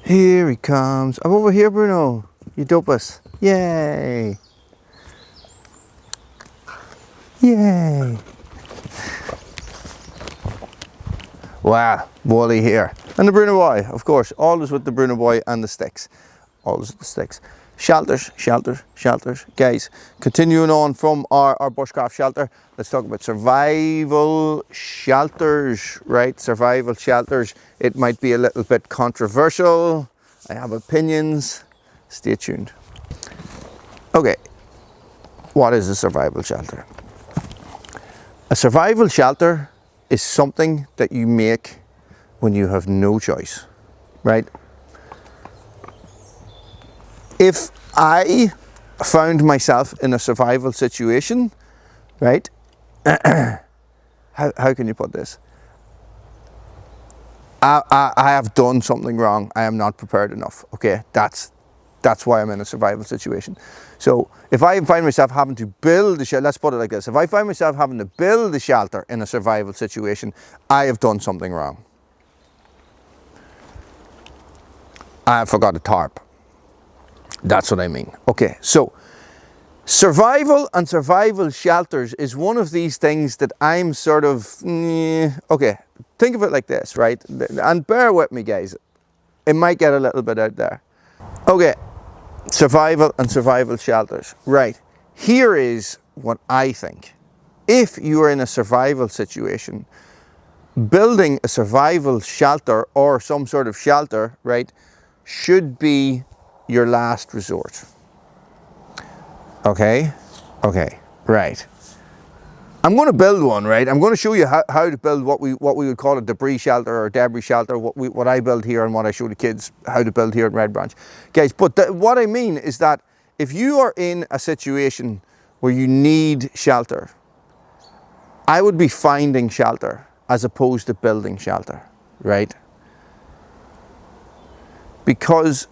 Here he comes. I'm over here, Bruno. You dopus. Yay. Yay. Wow, Wally here. And the Bruno boy, of course. Always with the Bruno boy and the sticks. Always with the sticks. Shelters, shelters, shelters. Guys, continuing on from our bushcraft shelter, let's talk about survival shelters, right? Survival shelters. It might be a little bit controversial. I have opinions. Stay tuned. Okay, what is a survival shelter? A survival shelter is something that you make when you have no choice, right? If I found myself in a survival situation, right? How can you put this? I have done something wrong. I am not prepared enough. Okay, that's why I'm in a survival situation. So if I find myself having to build a shelter, let's put it like this. If I find myself having to build a shelter in a survival situation, I have done something wrong. I forgot a tarp. That's what I mean. Okay, so survival and survival shelters is one of these things that I'm sort of, okay, think of it like this, right? And bear with me, guys. It might get a little bit out there. Okay, survival and survival shelters. Right, here is what I think. If you are in a survival situation, building a survival shelter or some sort of shelter, right, should be your last resort. Okay, right. I'm going to build one, right? I'm going to show you how to build what we would call a debris shelter or debris shelter, what I build here and what I show the kids how to build here at Red Branch. Guys, but what I mean is that if you are in a situation where you need shelter, I would be finding shelter as opposed to building shelter, right? Because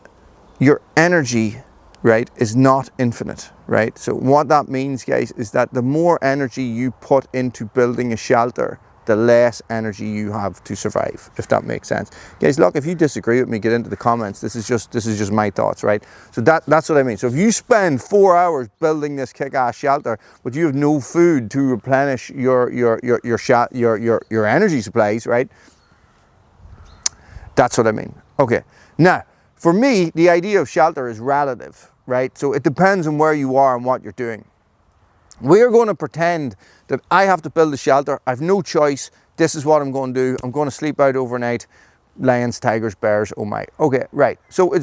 your energy, right, is not infinite, right? So what that means, guys, is that the more energy you put into building a shelter, the less energy you have to survive, if that makes sense. Guys, look, if you disagree with me, get into the comments. This is just my thoughts, right? So that's what I mean. So if you spend 4 hours building this kick-ass shelter, but you have no food to replenish your energy supplies, right? That's what I mean. Okay. Now, for me, the idea of shelter is relative, right? So it depends on where you are and what you're doing. We are going to pretend that I have to build a shelter. I have no choice. This is what I'm going to do. I'm going to sleep out overnight. Lions, tigers, bears, oh my. Okay, right. So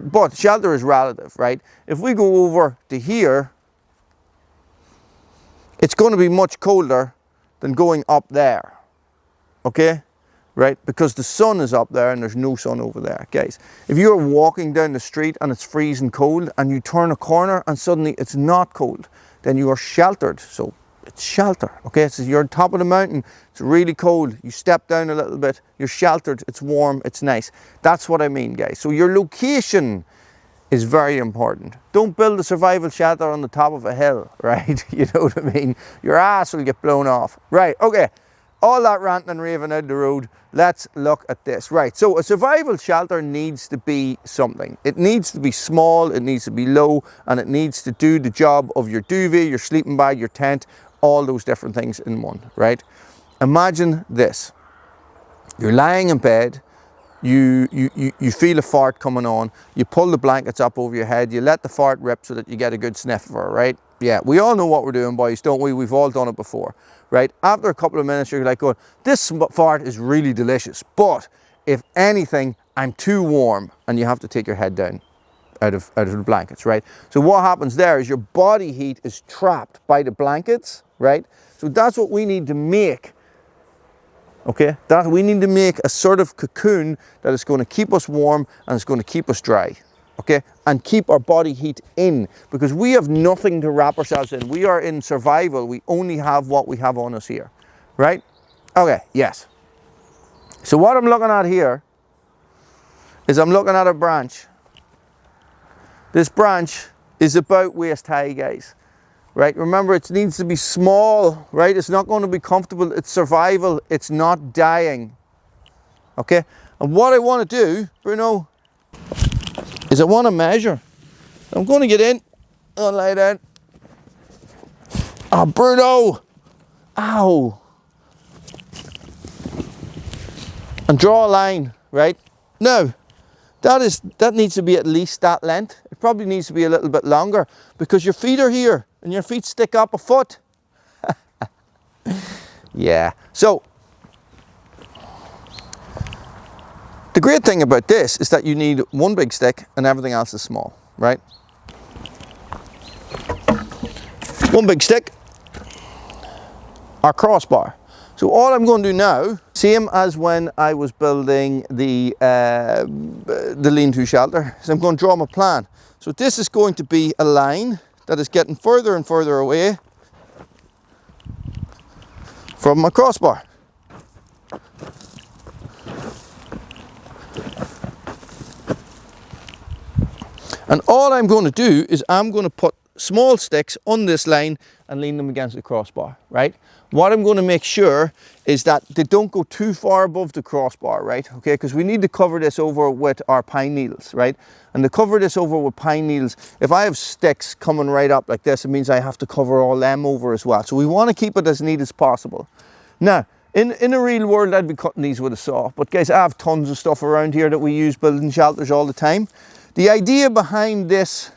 but shelter is relative, right? If we go over to here, it's going to be much colder than going up there, okay? Right, because the sun is up there and there's no sun over there, guys. If you're walking down the street and it's freezing cold and you turn a corner and suddenly it's not cold, then you are sheltered. So it's shelter, okay? So you're on top of the mountain, it's really cold, you step down a little bit, you're sheltered, it's warm, it's nice. That's what I mean, guys. So your location is very important. Don't build a survival shelter on the top of a hill, right? You know what I mean? Your ass will get blown off. Right, okay. All that ranting and raving out the road, let's look at this. Right, so a survival shelter needs to be something. It needs to be small, it needs to be low, and it needs to do the job of your duvet, your sleeping bag, your tent, all those different things in one, right? Imagine this. You're lying in bed, you feel a fart coming on, you pull the blankets up over your head, you let the fart rip so that you get a good sniff for it, right? Yeah, we all know what we're doing, boys, don't we? We've all done it before, right? After a couple of minutes, you're like going, this fart is really delicious, but if anything, I'm too warm, and you have to take your head down out of the blankets, right? So what happens there is your body heat is trapped by the blankets, right? So that's what we need to make, okay? That we need to make a sort of cocoon that is going to keep us warm and it's going to keep us dry. Okay, and keep our body heat in, because we have nothing to wrap ourselves in. We are in survival. We only have what we have on us here, right? Okay, yes. So what I'm looking at here is I'm looking at a branch. This branch is about waist high, guys, right? Remember, it needs to be small, right? It's not going to be comfortable. It's survival. It's not dying, okay? And what I want to do, Bruno, is I want to measure. I'm going to get in. I'll lie down. Oh, Bruno! Ow! And draw a line, right? Now, that needs to be at least that length. It probably needs to be a little bit longer because your feet are here and your feet stick up a foot. Yeah. So, the great thing about this is that you need one big stick and everything else is small, right? One big stick, our crossbar. So all I'm going to do now, same as when I was building the lean-to shelter, is I'm going to draw my plan. So this is going to be a line that is getting further and further away from my crossbar. And all I'm going to do is I'm going to put small sticks on this line and lean them against the crossbar, right? What I'm going to make sure is that they don't go too far above the crossbar, right? Okay, because we need to cover this over with our pine needles, right? And to cover this over with pine needles, if I have sticks coming right up like this, it means I have to cover all them over as well. So we want to keep it as neat as possible. Now, in the real world, I'd be cutting these with a saw. But guys, I have tons of stuff around here that we use building shelters all the time. The idea behind this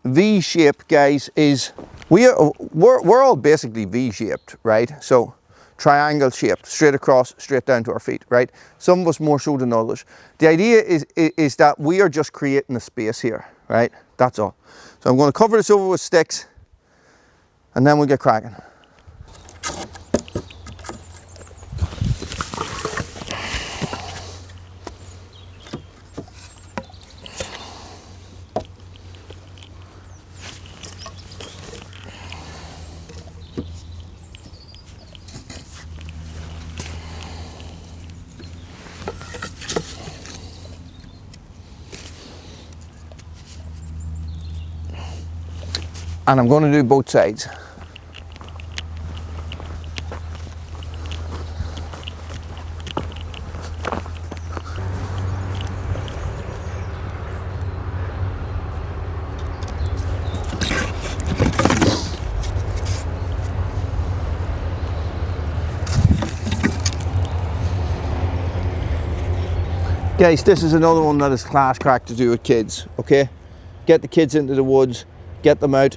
V shape, guys, is we're all basically V shaped, right? So triangle shaped, straight across, straight down to our feet, right? Some of us more so than others. The idea is that we are just creating a space here, right? That's all. So I'm going to cover this over with sticks and then we'll get cracking. And I'm going to do both sides. Guys, this is another one that is class crack to do with kids, okay? Get the kids into the woods, get them out,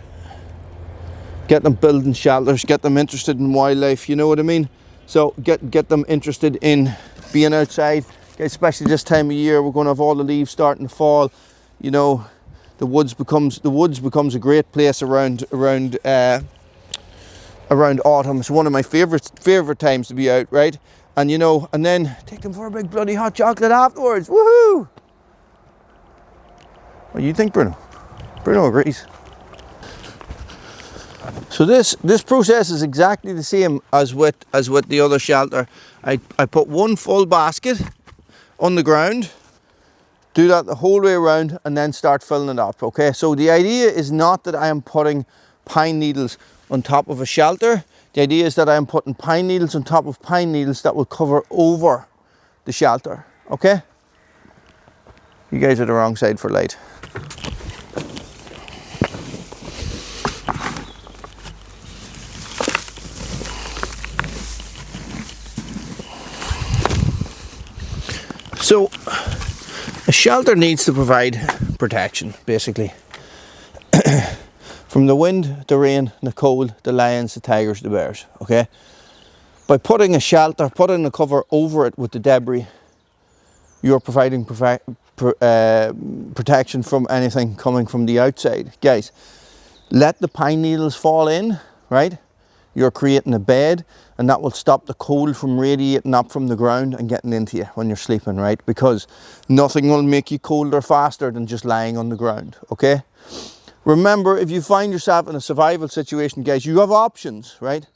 get them building shelters, get them interested in wildlife, you know what I mean? So get them interested in being outside, especially this time of year. We're going to have all the leaves starting to fall. You know, the woods becomes a great place around autumn. It's one of my favorite times to be out, right? And you know, and then take them for a big bloody hot chocolate afterwards. Woohoo! What do you think, Bruno? Bruno agrees. So this process is exactly the same as with the other shelter. I put one full basket on the ground, do that the whole way around, and then start filling it up. Okay, so the idea is not that I am putting pine needles on top of a shelter. The idea is that I am putting pine needles on top of pine needles that will cover over the shelter. Okay? You guys are the wrong side for light. So, a shelter needs to provide protection, basically. From the wind, the rain, the cold, the lions, the tigers, the bears, okay? By putting a shelter, putting a cover over it with the debris, you're providing protection from anything coming from the outside. Guys, let the pine needles fall in, right? You're creating a bed, and that will stop the cold from radiating up from the ground and getting into you when you're sleeping, right? Because nothing will make you colder faster than just lying on the ground, okay? Remember, if you find yourself in a survival situation, guys, you have options, right?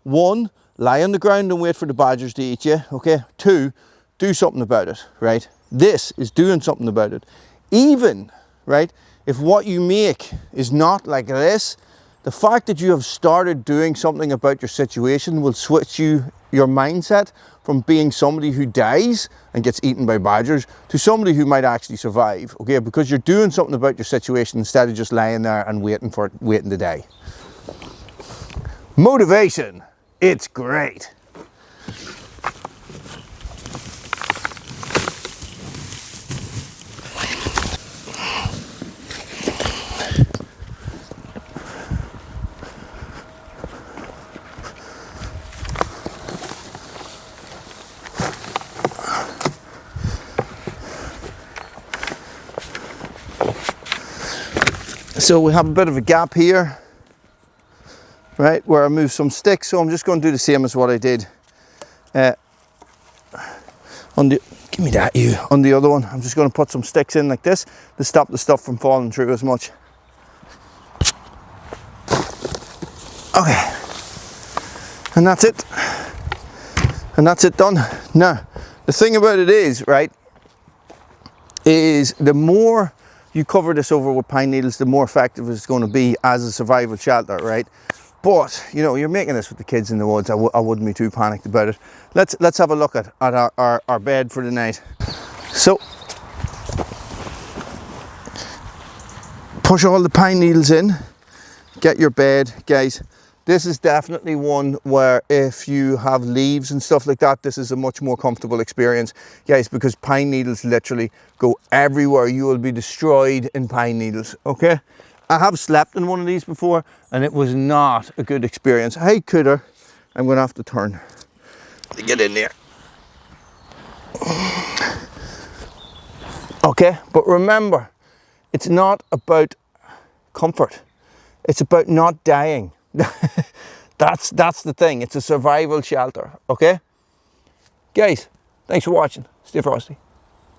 1, lie on the ground and wait for the badgers to eat you, okay? 2, do something about it, right? This is doing something about it. Even, right, if what you make is not like this, the fact that you have started doing something about your situation will switch your mindset from being somebody who dies and gets eaten by badgers to somebody who might actually survive, okay? Because you're doing something about your situation instead of just lying there and waiting to die. Motivation, it's great. So we have a bit of a gap here, right, where I moved some sticks. So I'm just going to do the same as what I did on the, give me that, you, on the other one. I'm just going to put some sticks in like this to stop the stuff from falling through as much. Okay, and that's it. And that's it done. Now, the thing about it is, right, is the more you cover this over with pine needles, the more effective it's going to be as a survival shelter, right? But, you know, you're making this with the kids in the woods. I wouldn't be too panicked about it. Let's have a look at our bed for the night. So, push all the pine needles in, get your bed, guys. This is definitely one where if you have leaves and stuff like that, this is a much more comfortable experience, guys, because pine needles literally go everywhere. You will be destroyed in pine needles, okay? I have slept in one of these before and it was not a good experience. Hey, Cooter, I'm going to have to turn to get in there. Okay, but remember, it's not about comfort. It's about not dying. That's the thing. It's a survival shelter, okay? Guys, thanks for watching. Stay frosty.